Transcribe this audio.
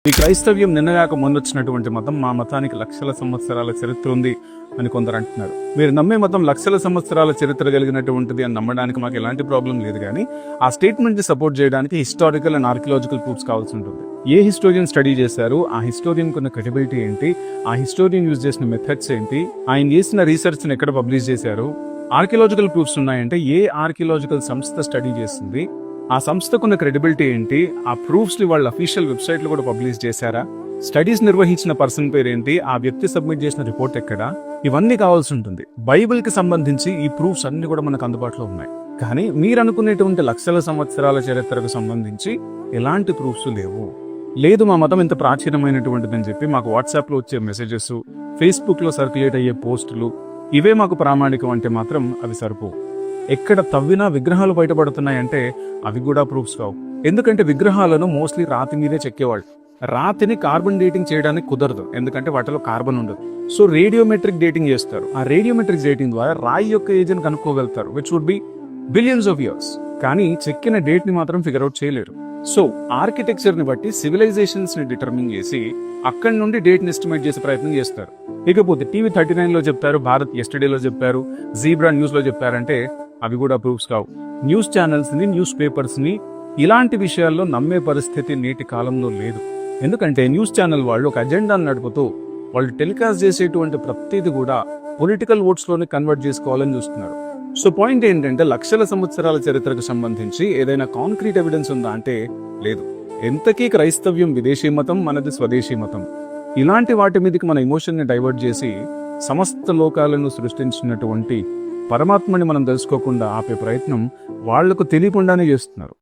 ఈ క్రైస్తవ్యం నిన్నగాక మొన్నొచ్చినటువంటి మతం, మా మతానికి లక్షల సంవత్సరాల చరిత్ర ఉంది అని కొందరు అంటున్నారు. మీరు నమ్మే మతం లక్షల సంవత్సరాల చరిత్ర కలిగినటువంటిది అని నమ్మడానికి మాకు ఎలాంటి ప్రాబ్లం లేదు, కానీ ఆ స్టేట్మెంట్ ని సపోర్ట్ చేయడానికి హిస్టారికల్ అండ్ ఆర్కియలాజికల్ ప్రూఫ్స్ కావాల్సి ఉంటుంది. ఏ హిస్టోరియన్ స్టడీ చేశారు, ఆ హిస్టోరియన్ కున్న క్రెడిబిలిటీ ఏంటి, ఆ హిస్టోరియన్ యూజ్ చేసిన మెథడ్స్ ఏంటి, ఆయన చేసిన రీసెర్చ్ ని ఎక్కడ పబ్లిష్ చేశారు, ఆర్కియలాజికల్ ప్రూఫ్స్ ఉన్నాయంటే ఏ ఆర్కియలాజికల్ సంస్థ స్టడీ చేస్తుంది, ఆ సంస్థకున్న క్రెడిబిలిటీ ఏంటి, ఆ ప్రూఫ్స్ ని వాళ్ళ అఫీషియల్ వెబ్సైట్ లో కూడా పబ్లిష్ చేశారా, స్టడీస్ నిర్వహించిన పర్సన్ పేరేంటి, ఆ వ్యక్తి సబ్మిట్ చేసిన రిపోర్ట్ ఎక్కడ, ఇవన్నీ కావాల్సి ఉంటుంది. బైబిల్ కి సంబంధించి ఈ ప్రూఫ్స్ అన్ని కూడా మనకు అందుబాటులో ఉన్నాయి. కానీ మీరు అనుకునేటువంటి లక్షల సంవత్సరాల చరిత్రకు సంబంధించి ఎలాంటి ప్రూఫ్స్ లేవు. లేదు మా మతం ఇంత ప్రాచీనమైనటువంటిదని చెప్పి మాకు వాట్సాప్ లో వచ్చే మెసేజెస్, ఫేస్బుక్ లో సర్క్యులేట్ అయ్యే పోస్టులు ఇవే మాకు ప్రామాణికం అంటే మాత్రం అవి సరిపోవు. ఎక్కడ తవ్వినా విగ్రహాలు బయటపడుతున్నాయంటే అవి కూడా ప్రూఫ్స్ కావు. ఎందుకంటే విగ్రహాలను మోస్ట్లీ రాతి మీదే చెక్కేవాళ్ళు. రాతిని కార్బన్ డేటింగ్ చేయడానికి కుదరదు, ఎందుకంటే వాటిలో కార్బన్ ఉండదు. సో రేడియోమెట్రిక్ డేటింగ్ చేస్తారు. ఆ రేడియోమెట్రిక్ డేటింగ్ ద్వారా రాయి యొక్క ఏజ్ ని కనుక్కోగలుగుతారు, which would be billions of years. కానీ చెక్కిన డేట్ ని మాత్రం ఫిగర్ అవుట్ చేయలేరు. సో ఆర్కిటెక్చర్ ని బట్టి సివిలైజేషన్స్ ని డిటర్మిన్ చేసి అక్కడి నుండి డేట్ ని ఎస్టిమేట్ చేసే ప్రయత్నం చేస్తారు. ఇకపోతే టీవీ 39 లో చెప్పారు, భారత్ ఎస్టర్డేలో చెప్పారు, జీబ్రా న్యూస్ లో చెప్పారంటే అవి కూడా ప్రూఫ్స్ కావు. న్యూస్ ఛానల్స్ ని, న్యూస్ పేపర్స్ ని ఇలాంటి విషయాల్లో నమ్మే పరిస్థితి నేటి కాలంలో లేదు. ఎందుకంటే న్యూస్ ఛానల్ వాళ్ళు ఒక అజెండాను నడుపుతూ వాళ్ళు టెలికాస్ట్ చేసేటువంటి ప్రతిదీ కూడా పొలిటికల్ ఓట్స్ లోనే కన్వర్ట్ చేసుకోవాలని చూస్తున్నారు. సో పాయింట్ ఏంటంటే లక్షల సంవత్సరాల చరిత్రకు సంబంధించి ఏదైనా కాంక్రీట్ ఎవిడెన్స్ ఉందా అంటే లేదు. ఎంతకీ క్రైస్తవ్యం విదేశీ మతం, మనది స్వదేశీ మతం. ఇలాంటి వాటి మీదకి మన ఎమోషన్ ని డైవర్ట్ చేసి సమస్త లోకాలను సృష్టించినటువంటి పరమాత్మని మనం తెలుసుకోకుండా ఆపే ప్రయత్నం వాళ్లకు తెలియకుండానే చేస్తున్నారు.